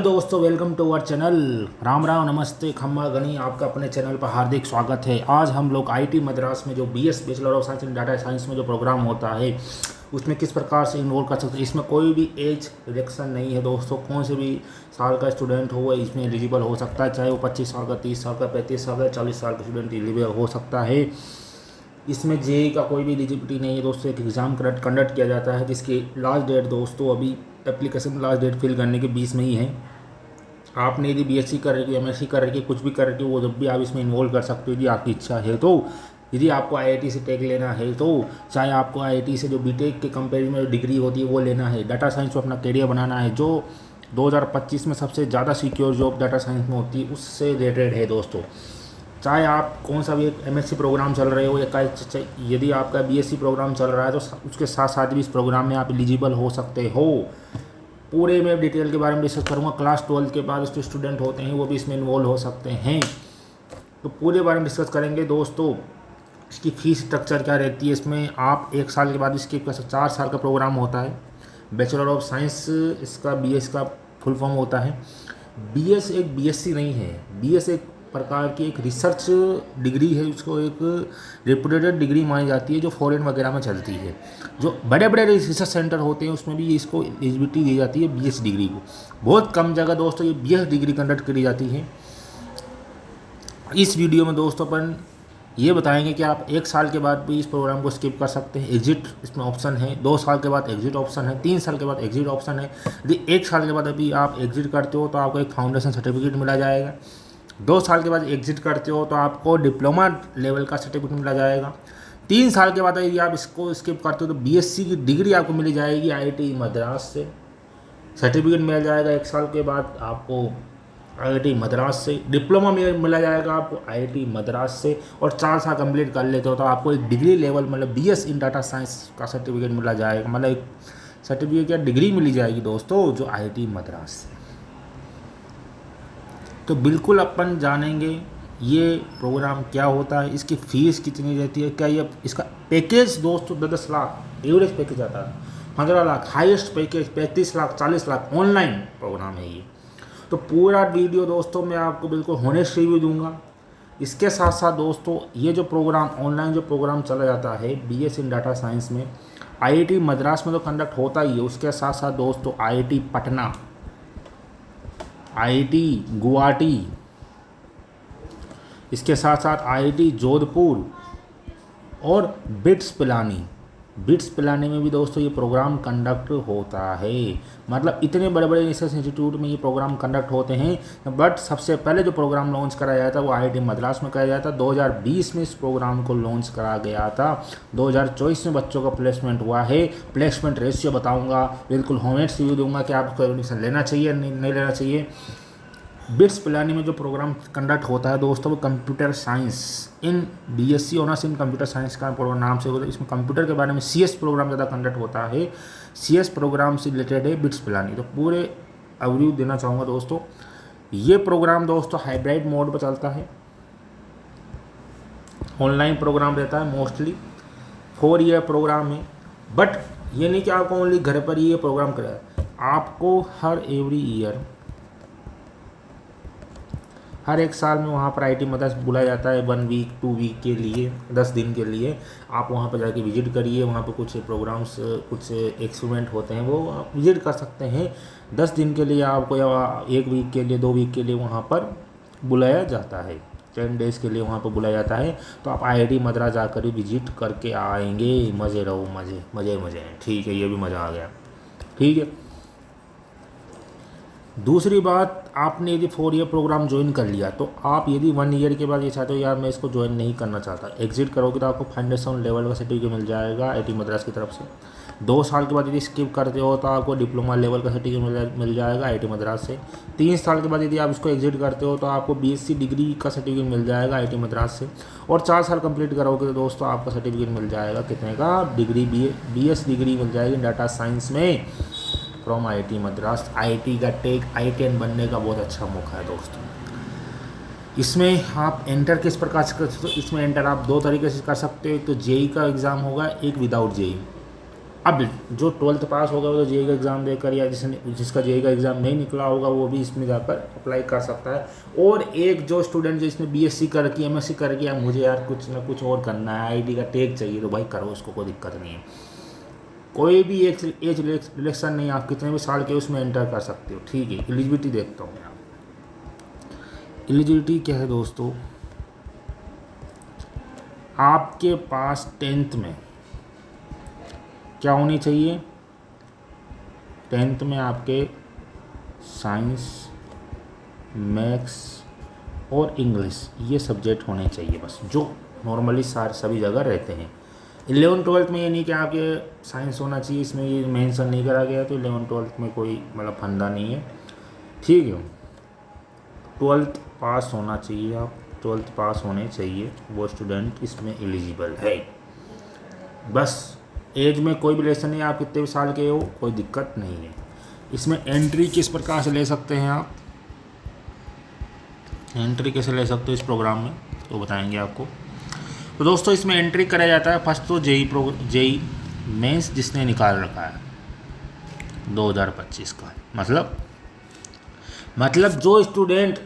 दोस्तों, welcome to our channel. Ram Ram, नमस्ते, खम्मा गणी, आपका अपने चैनल पर हार्दिक स्वागत है। आज हम लोग आईटी मद्रास में जो BS bachelor of science in data science में जो प्रोग्राम होता है उसमें किस प्रकार से इन्वॉल्व कर सकते हैं। इसमें कोई भी एज रिलेक्शन नहीं है दोस्तों। कौन से भी साल का स्टूडेंट हो वो इसमें एलिजिबल हो सकता है, चाहे वो 25 साल का, 30 साल का, 35 साल का, 40 साल का स्टूडेंट एलिजिबल हो सकता है। इसमें जेई का कोई भी एलिजिबिलिटी नहीं है दोस्तों। एक एग्ज़ाम कंडक्ट किया जाता है जिसकी लास्ट डेट दोस्तों अभी एप्लीकेशन लास्ट डेट फिल करने के 20 में ही है। आपने यदि बीएससी कर रखी, एमएससी कर रखी, कुछ भी कर रखी, वो जब भी आप इसमें इन्वॉल्व कर सकते हो यदि आपकी इच्छा है तो। यदि आपको आईआईटी से टेक लेना है तो, चाहे आपको आईआईटी से जो बीटेक के कंपेरिजन में डिग्री होती है वो लेना है, डाटा साइंस में अपना करियर बनाना है, जो 2025 में सबसे ज़्यादा सिक्योर जॉब डाटा साइंस में होती है उससे रिलेटेड है दोस्तों। चाहे आप कौन सा भी एक एमएससी प्रोग्राम चल रहे हो या यदि आपका बीएससी प्रोग्राम चल रहा है तो उसके साथ साथ भी इस प्रोग्राम में आप एलिजिबल हो सकते हो। पूरे मैं डिटेल के बारे में डिस्कस करूँगा। क्लास 12 के बाद जो स्टूडेंट होते हैं वो भी इसमें इन्वॉल्व हो सकते हैं, तो पूरे बारे में डिस्कस करेंगे दोस्तों। इसकी फ़ीस स्ट्रक्चर क्या रहती है, इसमें आप 1 साल के बाद इसके 4 साल का प्रोग्राम होता है। बैचलर ऑफ साइंस इसका बीएस का फुल फॉर्म होता है। बीएस एक बीएससी नहीं है, बीएस एक प्रकार की एक रिसर्च डिग्री है। उसको एक रेपुटेटेड डिग्री मानी जाती है जो फॉरेन वगैरह में चलती है। जो बड़े बड़े रिसर्च सेंटर होते हैं उसमें भी इसको एलिजिबिलिटी दी जाती है बीएस डिग्री को। बहुत कम जगह दोस्तों ये बीएस डिग्री कंडक्ट करी जाती है। इस वीडियो में दोस्तों अपन ये बताएंगे कि आप 1 साल के बाद भी इस प्रोग्राम को स्किप कर सकते हैं। एग्जिट इसमें ऑप्शन है, 2 साल के बाद एग्जिट ऑप्शन है, 3 साल के बाद एग्जिट ऑप्शन है। यदि 1 साल के बाद अभी आप एग्जिट करते हो तो आपको एक फाउंडेशन सर्टिफिकेट मिला जाएगा। 2 साल के बाद एग्जिट करते हो तो आपको डिप्लोमा लेवल का सर्टिफिकेट मिला जाएगा। 3 साल के बाद यदि आप इसको स्किप करते हो तो बीएससी की डिग्री आपको मिल जाएगी आईआईटी मद्रास से। सर्टिफिकेट मिल जाएगा 1 साल के बाद आपको आईआईटी मद्रास से। डिप्लोमा में मिला जाएगा आपको आईआईटी मद्रास से। और 4 साल कंप्लीट कर लेते हो तो आपको एक डिग्री लेवल मतलब बीएस इन डाटा साइंस का सर्टिफिकेट मिला जाएगा। मतलब एक सर्टिफिकेट या डिग्री मिली जाएगी दोस्तों जो आईआईटी मद्रास से। तो बिल्कुल अपन जानेंगे ये प्रोग्राम क्या होता है, इसकी फ़ीस कितनी रहती है, क्या ये इसका पैकेज दोस्तों 10 लाख एवरेज पैकेज आता है, 15 lakh highest package, 35 lakh, 40 lakh online programme है ये। तो पूरा वीडियो दोस्तों मैं आपको बिल्कुल होनेस्ट रिव्यू दूंगा। इसके साथ साथ दोस्तों ये जो प्रोग्राम ऑनलाइन जो प्रोग्राम चला जाता है बीएस इन डाटा साइंस में आईआईटी मद्रास में तो कंडक्ट होता ही है, उसके साथ साथ दोस्तों आईआईटी पटना, आईआईटी गुवाहाटी, इसके साथ साथ आईआईटी जोधपुर और बिट्स पिलानी में भी दोस्तों ये प्रोग्राम कंडक्ट होता है। मतलब इतने बड़े बड़े रिसर्च इंस्टीट्यूट में ये प्रोग्राम कंडक्ट होते हैं। बट सबसे पहले जो प्रोग्राम लॉन्च कराया जाता है वो आईआईटी मद्रास में कराया जाता है। 2020 में इस प्रोग्राम को लॉन्च करा गया था। 2024 में बच्चों का प्लेसमेंट हुआ है। प्लेसमेंट रेशियो बताऊँगा, बिल्कुल होनेस्ट रिव्यू दूंगा कि आपको एडमिशन लेना चाहिए नहीं लेना चाहिए। बिट्स पिलानी में जो प्रोग्राम कंडक्ट होता है दोस्तों वो computer science in BSc honours in computer science का प्रोग्राम नाम से होता है। इसमें कंप्यूटर के बारे में सीएस प्रोग्राम ज़्यादा कंडक्ट होता है। सीएस प्रोग्राम से रिलेटेड है बिट्स पिलानी। तो पूरे ओवरव्यू देना चाहूँगा दोस्तों। ये प्रोग्राम दोस्तों हाइब्रिड मोड पर चलता है। ऑनलाइन प्रोग्राम रहता है, मोस्टली 4 ईयर प्रोग्राम है। बट ये नहीं कि आपको ओनली घर पर ही ये प्रोग्राम कराए, आपको एवरी ईयर हर 1 साल में वहाँ पर आईआईटी मद्रास बुलाया जाता है 1 वीक 2 वीक के लिए, 10 दिन के लिए। आप वहाँ पर जाके विजिट करिए। वहाँ पर कुछ प्रोग्राम्स, कुछ एक्सपेरिमेंट होते हैं वो आप विजिट कर सकते हैं। 10 दिन के लिए आपको या 1 वीक के लिए 2 वीक के लिए वहाँ पर बुलाया जाता है। 10 डेज़ के लिए वहाँ पर बुलाया जाता है। तो आप आईआईटी मद्रास जाकर विजिट करके आएंगे। मज़े रहो, मज़े हैं। ठीक है, ये भी मज़ा आ गया। ठीक है। दूसरी बात, आपने यदि 4 ईयर प्रोग्राम ज्वाइन कर लिया तो आप यदि 1 ईयर के बाद ये चाहते हो यार मैं इसको ज्वाइन नहीं करना चाहता, एग्जिट करोगे तो आपको फाउंडेशन लेवल का सर्टिफिकेट मिल जाएगा आईआईटी मद्रास की तरफ से। 2 साल के बाद यदि स्किप करते हो तो आपको डिप्लोमा लेवल का सर्टिफिकेट मिल जाएगा आईआईटी मद्रास से। 3 साल के बाद यदि आप इसको एग्जिट करते हो तो आपको बीएससी डिग्री का सर्टिफिकेट मिल जाएगा आईआईटी मद्रास से। और 4 साल कंप्लीट करोगे तो दोस्तों आपका सर्टिफिकेट मिल जाएगा कितने का, डिग्री बीएस डिग्री मिल जाएगी डाटा साइंस में फ्रॉम आईआईटी मद्रास। आईआईटी का टेक आईआईटीएन बनने का बहुत अच्छा मौका है दोस्तों। इसमें आप एंटर किस प्रकार से कर सकते हो, इसमें एंटर आप 2 तरीके से कर सकते हो। एक तो जेई का एग्ज़ाम होगा, एक विदाउट जेई। अब जो 12th पास होगा वो तो जेई का एग्ज़ाम देकर, या जिसका जेई का एग्ज़ाम नहीं निकला होगा वो भी इसमें जाकर अप्लाई कर सकता है। और एक जो स्टूडेंट जिसने बीएससी कर की, एमएससी कर किया, मुझे यार कुछ ना कुछ और करना है, आईटी का टैग चाहिए, तो भाई करो, उसको कोई दिक्कत नहीं है। कोई भी एज रिलेक्शन नहीं, आप कितने भी साल के उसमें एंटर कर सकते हो, ठीक है। एलिजिबिलिटी देखता हूँ मैं। एलिजिबिलिटी क्या है दोस्तों, आपके पास 10th में क्या होनी चाहिए, 10th में आपके साइंस, मैथ्स और इंग्लिश ये सब्जेक्ट होने चाहिए बस, जो नॉर्मली सभी जगह रहते हैं। 11th-12th में ये नहीं कि आपके साइंस होना चाहिए, इसमें ये मेंशन नहीं करा गया, तो 11th-12th में कोई मतलब फंदा नहीं है, ठीक है। 12th पास होना चाहिए, आप 12th पास होने चाहिए, वो स्टूडेंट इसमें एलिजिबल है। बस एज में कोई भी रिलेशन नहीं, आप कितने भी साल के हो कोई दिक्कत नहीं है। इसमें एंट्री किस प्रकार से ले सकते हैं आप, एंट्री कैसे ले सकते हो इस प्रोग्राम में, तो बताएंगे आपको। तो दोस्तों इसमें एंट्री कराया जाता है फर्स्ट तो जेई मेंस जिसने निकाल रखा है 2025 का, मतलब जो स्टूडेंट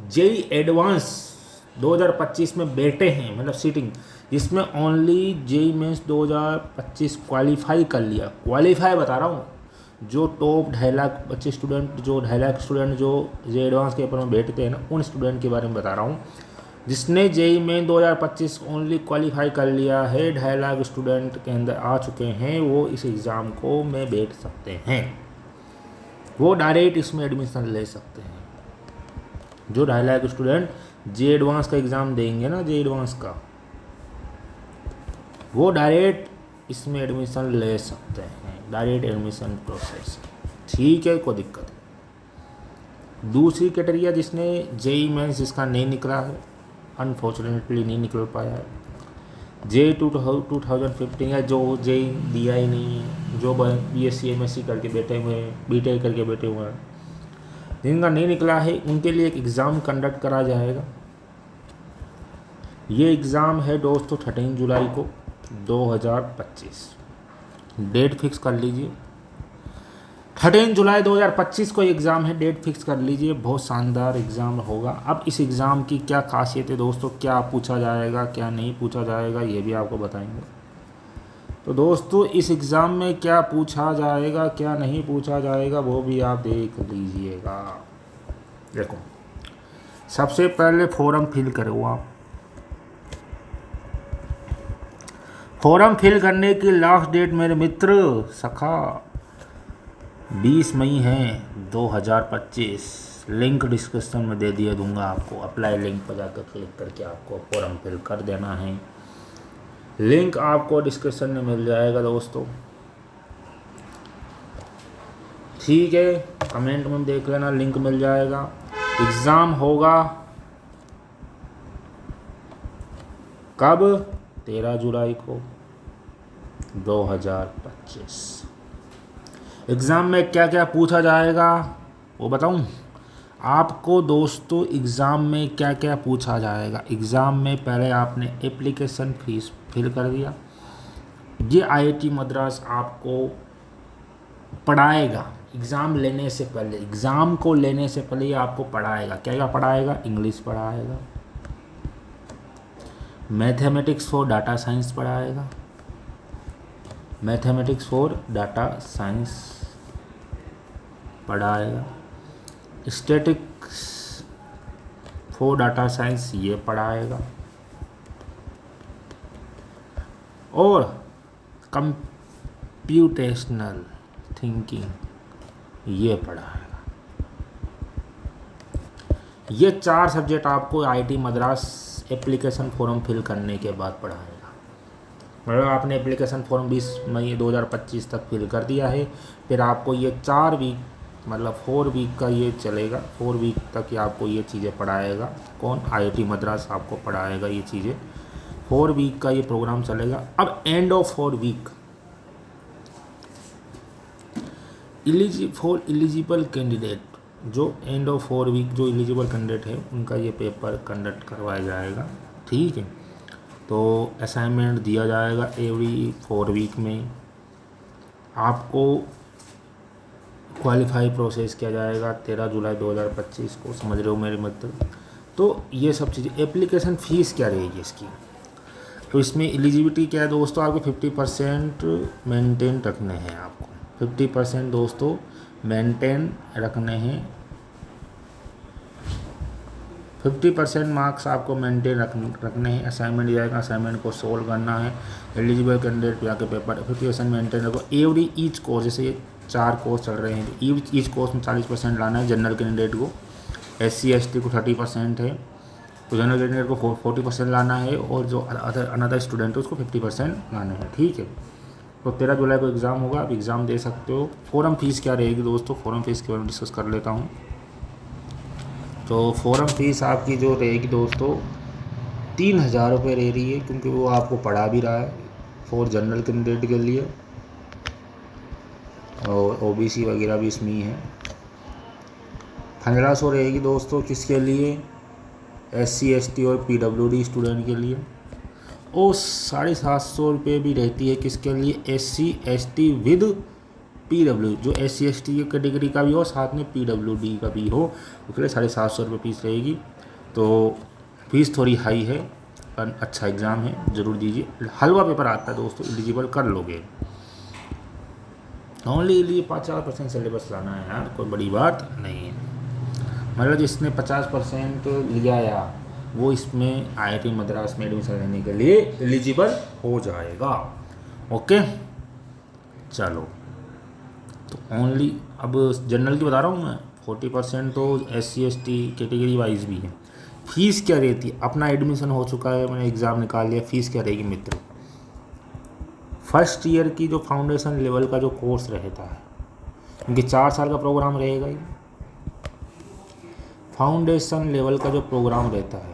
जेई एडवांस 2025 में बैठे हैं, मतलब सीटिंग जिसमें ओनली जेई मेंस 2025 क्वालिफाई कर लिया, क्वालिफाई बता रहा हूँ, जो टॉप 2.5 लाख बच्चे स्टूडेंट, जो 2.5 लाख स्टूडेंट जो जेई एडवांस के पेपर में बैठते हैं ना, उन स्टूडेंट के बारे में बता रहा हूँ। जिसने जेई में 2025 ओनली क्वालिफाई कर लिया है, 2.5 लाख स्टूडेंट के अंदर आ चुके हैं, वो इस एग्ज़ाम को में बैठ सकते हैं, वो डायरेक्ट इसमें एडमिशन ले सकते हैं। जो 2.5 लाख स्टूडेंट जेई एडवांस का एग्ज़ाम देंगे ना, जेई एडवांस का, वो डायरेक्ट इसमें एडमिशन ले सकते हैं, डायरेक्ट एडमिशन प्रोसेस, ठीक है, कोई दिक्कत नहीं। दूसरी कैटेगरी जिसने जेई मेंस जिसका नहीं निकला है, अनफॉर्चुनेटली नहीं निकल पाया है, जेई 2015 है, जो जेई दिया ही नहीं है, जो बीएससी एमएससी करके बैठे हुए हैं, बीटेक करके बैठे हुए हैं, जिनका नहीं निकला है, उनके लिए एक एग्ज़ाम कंडक्ट करा जाएगा। ये एग्ज़ाम है दोस्तों 13 जुलाई को 2025, डेट फिक्स कर लीजिए, 13 जुलाई 2025 को एग्ज़ाम है, डेट फिक्स कर लीजिए, बहुत शानदार एग्ज़ाम होगा। अब इस एग्ज़ाम की क्या खासियत है दोस्तों, क्या पूछा जाएगा क्या नहीं पूछा जाएगा, ये भी आपको बताएंगे। तो दोस्तों इस एग्ज़ाम में क्या पूछा जाएगा क्या नहीं पूछा जाएगा वो भी आप देख लीजिएगा। देखो सबसे पहले फॉर्म फिल करो आप, फॉर्म फिल करने की लास्ट डेट मेरे मित्र सखा 20 मई है 2025, लिंक डिस्क्रिप्शन में दे दिया दूंगा आपको, अप्लाई लिंक पर जाकर क्लिक करके आपको फॉर्म फिल कर देना है, लिंक आपको डिस्क्रिप्शन में मिल जाएगा दोस्तों, ठीक है, कमेंट में देख लेना, लिंक मिल जाएगा। एग्ज़ाम होगा कब, 13 जुलाई को 2025। एग्ज़ाम में क्या क्या पूछा जाएगा वो बताऊं आपको दोस्तों। एग्ज़ाम में क्या क्या पूछा जाएगा, एग्ज़ाम में पहले आपने एप्लीकेशन फीस फिल कर दिया, ये आईआईटी मद्रास आपको पढ़ाएगा एग्ज़ाम लेने से पहले, एग्ज़ाम को लेने से पहले ये आपको पढ़ाएगा, क्या क्या पढ़ाएगा, इंग्लिश पढ़ाएगा, मैथमेटिक्स फॉर डाटा साइंस पढ़ाएगा, मैथमेटिक्स फॉर डाटा साइंस पढ़ाएगा, स्टैटिक्स फॉर डाटा साइंस ये पढ़ाएगा, और कंप्यूटेशनल थिंकिंग ये पढ़ाएगा। ये 4 सब्जेक्ट आपको IIT Madras application form fill करने के बाद पढ़ाएगा। मतलब आपने एप्लीकेशन फॉर्म 20 मई 2025 तक फिल कर दिया है, फिर आपको ये 4 वीक मतलब 4 वीक का ये चलेगा, 4 वीक तक ये आपको ये चीज़ें पढ़ाएगा। कौन, आईआईटी मद्रास आपको पढ़ाएगा ये चीज़ें, 4 वीक का ये प्रोग्राम चलेगा। अब end of 4 week for eligible candidate, जो एंड ऑफ 4 वीक जो एलिजिबल कैंडिडेट है उनका ये पेपर कंडक्ट करवाया जाएगा, ठीक है। तो असाइनमेंट दिया जाएगा एवरी 4 वीक में, आपको क्वालिफाई प्रोसेस किया जाएगा 13 जुलाई 2025 को, समझ रहे हो मेरे मतलब। तो ये सब चीज़ें, एप्लीकेशन फ़ीस क्या रहेगी इसकी, तो इसमें एलिजिबिलिटी क्या है दोस्तों, आपको 50% मेंटेन रखने हैं, आपको 50% दोस्तों मेंटेन रखने हैं, 50% मार्क्स आपको मेंटेन रखने हैं। असाइनमेंट दिया जाएगा, असाइनमेंट को सोल्व करना है। एलिजिबल कैंडिडेट पे आके पेपर 50% मेंटेन रखो। एवरी ईच कोर्स, जैसे 4 कोर्स चल रहे हैं तो ईच कोर्स में 40% लाना है जनरल कैंडिडेट को, SC ST को 30% है, तो जनरल कैंडिडेट को 40% लाना है, और जो अनदर स्टूडेंट है उसको 50% लाना है, ठीक है। तो 13 जुलाई को एग्ज़ाम होगा, आप एग्ज़ाम दे सकते हो। फॉरम फीस क्या रहेगी दोस्तों, फॉरम फीस के बारे में डिस्कस कर लेता हूँ। तो फॉरम फीस आपकी जो रहेगी दोस्तों 3000 रुपये रह रही है, क्योंकि वो आपको पढ़ा भी रहा है फॉर जनरल कैंडिडेट के लिए, और OBC वगैरह भी इसमें ही है। 1500 रहेगी दोस्तों किसके लिए, SC ST और PWD स्टूडेंट के लिए, और 750 रुपये भी रहती है किसके लिए, SC ST विद PW, जो SC ST की कैटेगरी का भी हो साथ में PWD का भी हो, उसके लिए 750 रुपये फीस रहेगी। तो फीस थोड़ी हाई है, पर अच्छा एग्ज़ाम है, ज़रूर दीजिए। हलवा पेपर आता है दोस्तों, एलिजिबल कर लोगे। ओनली लिए 50% सिलेबस लाना है यार, कोई बड़ी बात नहीं है। मतलब जिसने 50% लिया या वो इसमें IIT मद्रास में एडमिशन लेने के लिए एलिजिबल हो जाएगा। ओके, चलो, तो ओनली अब जनरल की बता रहा हूँ मैं, 40% तो SC ST कैटेगरी वाइज भी है। फीस क्या रहती है, अपना एडमिशन हो चुका है, मैंने एग्ज़ाम निकाल लिया, फीस क्या रहेगी मित्र। फर्स्ट ईयर की जो फाउंडेशन लेवल का जो कोर्स रहता है, क्योंकि 4 साल का प्रोग्राम रहेगा ही, फाउंडेशन लेवल का जो प्रोग्राम रहता है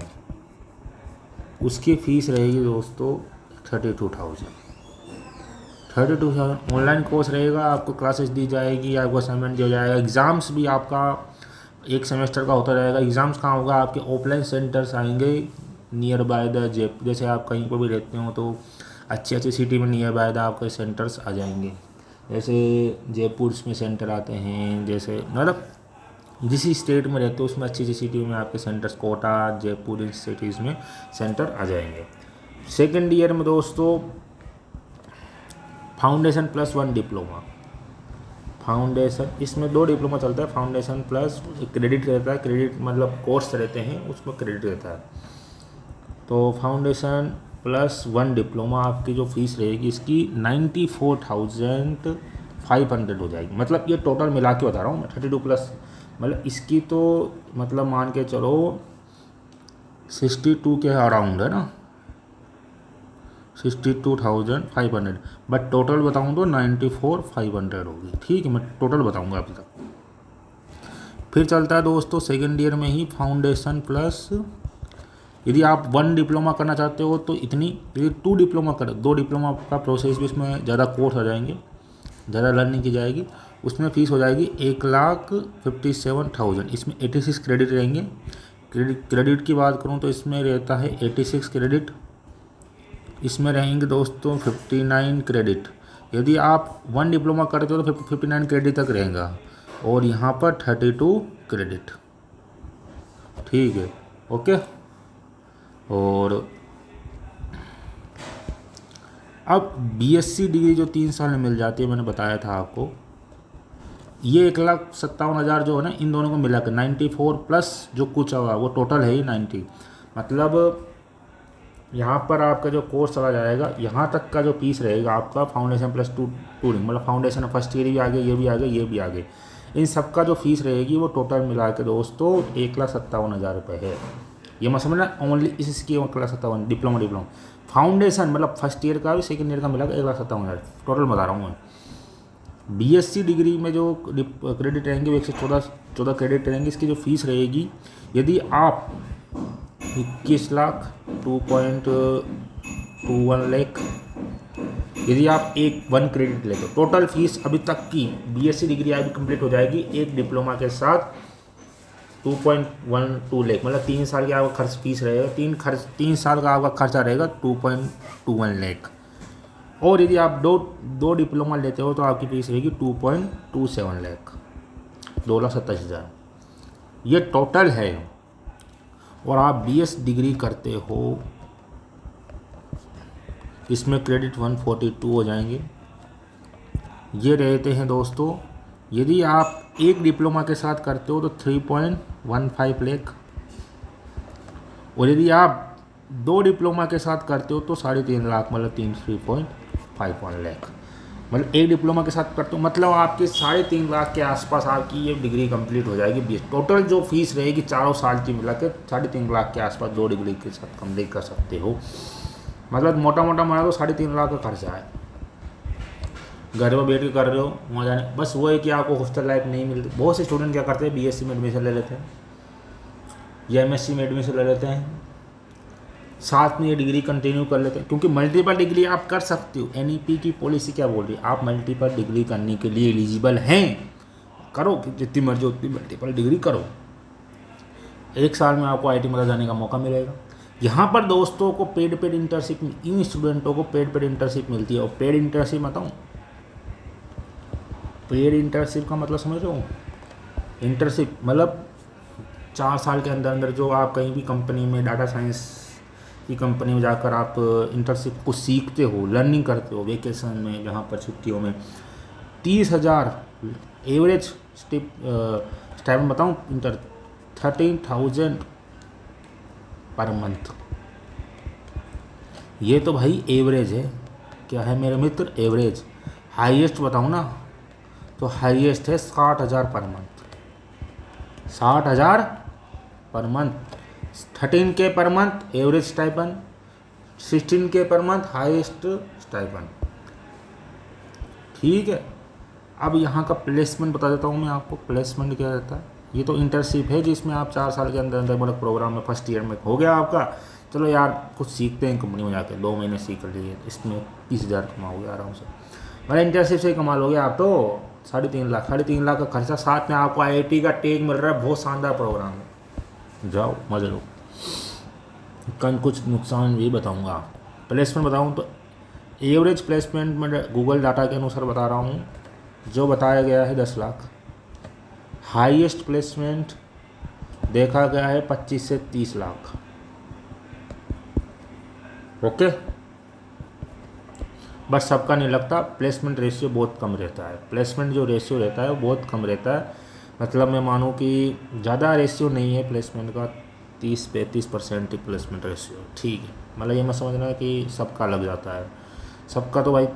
उसकी फ़ीस रहेगी दोस्तों 32,000। ऑनलाइन कोर्स रहेगा, आपको क्लासेस दी जाएगी, आपको असाइनमेंट दिया जाएगा, एग्ज़ाम्स भी आपका 1 सेमेस्टर का होता रहेगा। एग्ज़ाम्स कहाँ होगा, आपके ऑफलाइन सेंटर्स आएंगे नियर बाय द जयपुर, जैसे आप कहीं पर भी रहते हो तो अच्छी सिटी में नियर बाय द आपके सेंटर्स आ जाएंगे। जैसे जयपुर में सेंटर आते हैं, जैसे मतलब जिस स्टेट में रहते हो उसमें अच्छी सिटी में आपके centres, Kota, Jaipur, in cities में सेंटर आ जाएंगे। सेकेंड ईयर में दोस्तों फाउंडेशन प्लस 1 डिप्लोमा, फाउंडेशन इसमें 2 डिप्लोमा चलता है, फाउंडेशन प्लस क्रेडिट रहता है, क्रेडिट मतलब कोर्स रहते हैं उसमें क्रेडिट रहता है। तो फाउंडेशन प्लस 1 डिप्लोमा आपकी जो फीस रहेगी इसकी 94,500 हो जाएगी। मतलब ये टोटल मिला के बता रहा हूँ मैं, 32 प्लस, मतलब इसकी तो मतलब मान के चलो 62 के अराउंड है ना, 62,500, बट टोटल बताऊँ तो 94,500 होगी, ठीक है। मैं टोटल बताऊँगा अभी तक। फिर चलता है दोस्तों सेकेंड ईयर में ही फाउंडेशन प्लस, यदि आप 1 डिप्लोमा करना चाहते हो तो इतनी, यदि 2 डिप्लोमा कर, 2 डिप्लोमा का प्रोसेस भी इसमें ज़्यादा कोर्स हो जाएंगे, ज़्यादा लर्निंग की जाएगी, उसमें फ़ीस हो जाएगी 1,57,000। इसमें 86 क्रेडिट रहेंगे। क्रेडिट की बात करूँ तो इसमें रहता है 86 क्रेडिट, इसमें रहेंगे दोस्तों 59 क्रेडिट। यदि आप 1 डिप्लोमा करते हो तो 59 क्रेडिट तक रहेगा, और यहाँ पर 32 क्रेडिट, ठीक है, ओके। और अब BSc डिग्री जो 3 साल में मिल जाती है, मैंने बताया था आपको, ये 1,57,000 जो है ना, इन दोनों को मिला कर 94 प्लस जो कुछ होगा वो टोटल है ही 90। मतलब यहाँ पर आपका जो कोर्स चला जाएगा, यहाँ तक का जो फीस रहेगा आपका फाउंडेशन प्लस 2 मतलब फाउंडेशन फर्स्ट ईयर भी आगे, ये भी आगे, ये भी आगे, इन सब का जो फीस रहेगी वो टोटल मिला के दोस्तों 1,57,000 रुपये है। ये मत समझना ओनली इसकी 1,57,000 डिप्लोमा फाउंडेशन मतलब फर्स्ट ईयर का भी सेकेंड ईयर का मिला के 1,57,000 टोटल बता रहा हूँ मैं। BSc डिग्री में जो क्रेडिट रहेंगे वो 114 क्रेडिट रहेंगे। इसकी जो फीस रहेगी, यदि आप 21 लाख 2.21 लाख, यदि आप 1 क्रेडिट लेते हो, टोटल फीस अभी तक की BSc डिग्री आपकी कंप्लीट हो जाएगी एक डिप्लोमा के साथ 2.12 लाख, मतलब 3 साल की आपका खर्च फीस रहेगा, 3 साल का आपका खर्चा रहेगा 2.21 लाख। और यदि आप दो डिप्लोमा लेते हो तो आपकी फीस रहेगी 2.27 लाख, 2,27,000 ये टोटल है। और आप BS डिग्री करते हो, इसमें क्रेडिट 142 हो जाएंगे। ये रहते हैं दोस्तों, यदि आप एक डिप्लोमा के साथ करते हो तो 3.15 लाख, और यदि आप 2 डिप्लोमा के साथ करते हो तो 3.5 लाख, मतलब 3.51 लाख। मतलब एक डिप्लोमा के साथ करते हो मतलब आपके 3.5 लाख के आसपास आपकी ये डिग्री कंप्लीट हो जाएगी। BS टोटल जो फीस रहेगी चारों साल की मिला के 3.5 लाख के आसपास 2 डिग्री के साथ कंप्लीट कर सकते हो। मतलब मोटा मोटा माना तो 3.5 लाख का खर्चा है। घर में बैठ के कर रहे हो वहाँ जाने, बस वो है कि आपको हॉस्टल लाइफ नहीं मिलती। बहुत से स्टूडेंट क्या करते हैं, BSc में एडमिशन ले लेते हैं या MSc में एडमिशन ले लेते हैं, साथ में ये डिग्री कंटिन्यू कर लेते हैं, क्योंकि मल्टीपल डिग्री आप कर सकते हो। NEP की पॉलिसी क्या बोल रही है, आप मल्टीपल डिग्री करने के लिए एलिजिबल हैं, करो जितनी मर्जी उतनी मल्टीपल डिग्री करो। 1 साल में आपको IIT मद्रास जाने का मौका मिलेगा। यहाँ पर दोस्तों को पेड इंटर्नशिप, इन स्टूडेंटों को पेड इंटर्नशिप मिलती है। और पेड इंटर्नशिप बताऊँ, पेड इंटर्नशिप का मतलब समझ रहे हो, इंटर्नशिप मतलब 4 साल के अंदर अंदर जो आप कहीं भी कंपनी में, डाटा साइंस की कंपनी में जाकर आप इंटर्नशिप को सीखते हो, लर्निंग करते हो वेकेशन में, जहाँ पर छुट्टियों में 30,000 एवरेज स्टाइपेंड बताऊँ, 13,000 पर मंथ। ये तो भाई एवरेज है, क्या है मेरे मित्र, एवरेज। हाईएस्ट बताऊँ ना तो हाईएस्ट है 60,000 per month, 60,000 per month. 13K per month average stipend, 16K per month highest stipend. ठीक है, अब यहाँ का प्लेसमेंट बता देता हूँ मैं आपको। प्लेसमेंट क्या रहता है, ये तो इंटर्नशिप है जिसमें आप 4 साल के अंदर अंदर मतलब प्रोग्राम में फर्स्ट ईयर में हो गया आपका, चलो यार कुछ सीखते हैं कंपनी में जाके, 2 महीने सीख लीजिए, इसमें 30,000 कमाओगे आराम से। मतलब इंटर्नशिप से कमा लोगे आप तो 3.5 लाख, 3.5 लाख का खर्चा, साथ में आपको IIT का टैग मिल रहा है। बहुत शानदार प्रोग्राम है, जाओ मजे लो। कल कुछ नुकसान भी बताऊंगा। प्लेसमेंट बताऊं तो एवरेज प्लेसमेंट में गूगल डाटा के अनुसार बता रहा हूं, जो बताया गया है 10 लाख। हाईएस्ट प्लेसमेंट देखा गया है 25 से 30 लाख। ओके, बस सबका नहीं लगता, प्लेसमेंट रेशियो बहुत कम रहता है। प्लेसमेंट जो रेशियो रहता है वो बहुत कम रहता है, मतलब मैं मानूँ कि ज़्यादा रेशियो नहीं है प्लेसमेंट का, 30-35% ही प्लेसमेंट रेशियो। ठीक है, मतलब ये मैं समझना है कि सबका लग जाता है, सबका तो भाई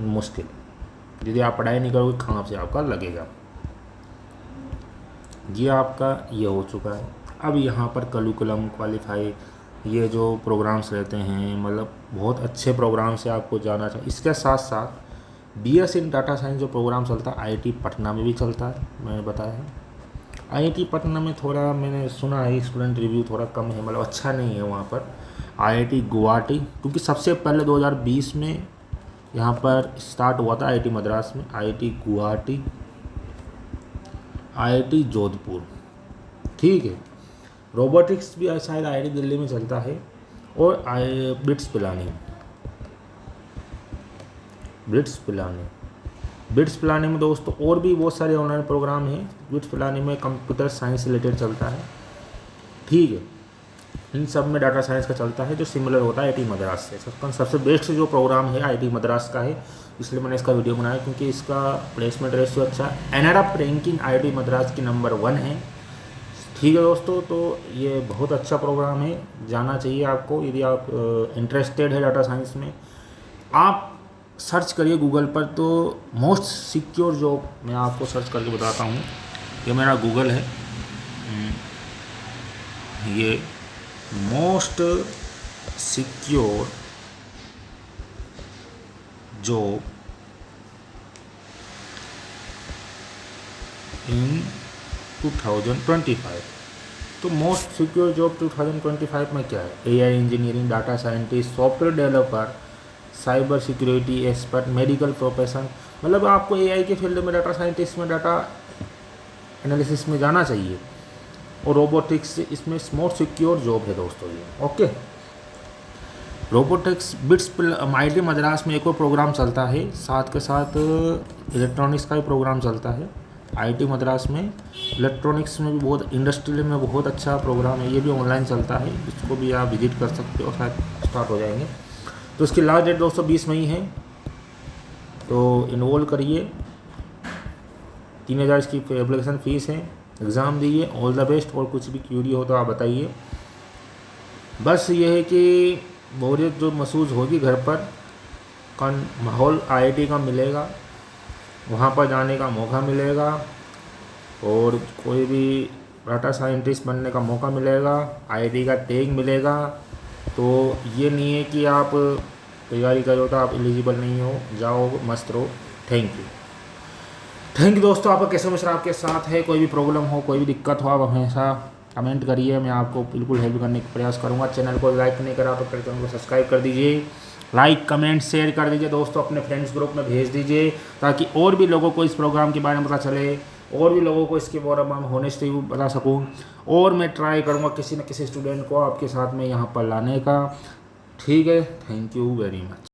मुश्किल। यदि आप पढ़ाई नहीं करोगे कहाँ से आपका लगेगा। ये आपका ये हो चुका है। अब यहाँ पर करिकुलम क्वालिफाई, ये जो प्रोग्राम्स रहते हैं, मतलब बहुत अच्छे प्रोग्राम से आपको जाना चाहिए। इसके साथ साथ BS इन डाटा साइंस जो प्रोग्राम चलता है IIT पटना में भी चलता है, मैंने बताया है। IIT पटना में थोड़ा मैंने सुना है स्टूडेंट रिव्यू थोड़ा कम है, मतलब अच्छा नहीं है वहाँ पर। IIT गुवाहाटी, क्योंकि सबसे पहले 2020 में यहाँ पर स्टार्ट हुआ था IIT मद्रास में, IIT गुवाहाटी, IIT जोधपुर। ठीक है, रोबोटिक्स भी शायद IIT दिल्ली में चलता है, और बिट्स पिलानी में दोस्तों और भी बहुत सारे ऑनलाइन प्रोग्राम हैं। बिट्स पिलानी में कंप्यूटर साइंस रिलेटेड चलता है। ठीक है, इन सब में डाटा साइंस का चलता है, जो सिमिलर होता है IIT मद्रास से। सबसे बेस्ट जो प्रोग्राम है IIT मद्रास का है, इसलिए मैंने इसका वीडियो बनाया, क्योंकि इसका प्लेसमेंट रेशियो अच्छा है। NRF रैंकिंग IIT मद्रास की नंबर 1 है। ठीक है दोस्तों, तो ये बहुत अच्छा प्रोग्राम है, जाना चाहिए आपको। यदि आप इंटरेस्टेड है डाटा साइंस में, आप सर्च करिए गूगल पर, तो मोस्ट सिक्योर जॉब मैं आपको सर्च करके बताता हूँ। ये मेरा गूगल है, ये मोस्ट सिक्योर जॉब इन 2025। तो मोस्ट सिक्योर जॉब 2025 में क्या है, AI engineering, data scientist, software developer, cyber security expert, medical profession. मतलब आपको AI के फील्ड में, डाटा साइंटिस्ट में, डाटा एनालिसिस में जाना चाहिए, और रोबोटिक्स इसमें मोस्ट सिक्योर जॉब है दोस्तों ये। Okay, robotics bits IIT Madras में एक और प्रोग्राम चलता है, साथ के साथ इलेक्ट्रॉनिक्स का भी प्रोग्राम चलता है। IIT मद्रास में इलेक्ट्रॉनिक्स में भी बहुत, इंडस्ट्रियल में बहुत अच्छा प्रोग्राम है, ये भी ऑनलाइन चलता है, इसको भी आप विजिट कर सकते हो, शायद स्टार्ट हो जाएंगे। तो इसकी लास्ट डेट दोस्तों 20 मई है, तो इन्वॉल्व करिए। 3000 इसकी एप्लीकेशन फ़ीस है। एग्ज़ाम दीजिए, ऑल द बेस्ट। और कुछ भी क्यूरी हो तो आप बताइए। बस ये है कि बोरियत जो महसूस होगी घर पर, माहौल IIT का मिलेगा, वहाँ पर जाने का मौका मिलेगा, और कोई भी डाटा साइंटिस्ट बनने का मौका मिलेगा, IIT का टैग मिलेगा। तो ये नहीं है कि आप तैयारी करो तो आप एलिजिबल नहीं हो, जाओ मस्त रहो। थैंक यू दोस्तों। आपका कैसे मिश्रा आपके साथ है। कोई भी प्रॉब्लम हो, कोई भी दिक्कत हो, आप हमेशा कमेंट करिए, मैं आपको बिल्कुल हेल्प करने का प्रयास करूंगा। चैनल को लाइक नहीं करा तो चैनल को सब्सक्राइब कर दीजिए, लाइक कमेंट शेयर कर दीजिए दोस्तों, अपने फ्रेंड्स ग्रुप में भेज दीजिए, ताकि और भी लोगों को इस प्रोग्राम के बारे में पता चले, और भी लोगों को इसके बारे में होनेस्टली बता सकूँ। और मैं ट्राई करूँगा किसी न किसी स्टूडेंट को आपके साथ में यहाँ पर लाने का। ठीक है, थैंक यू वेरी मच।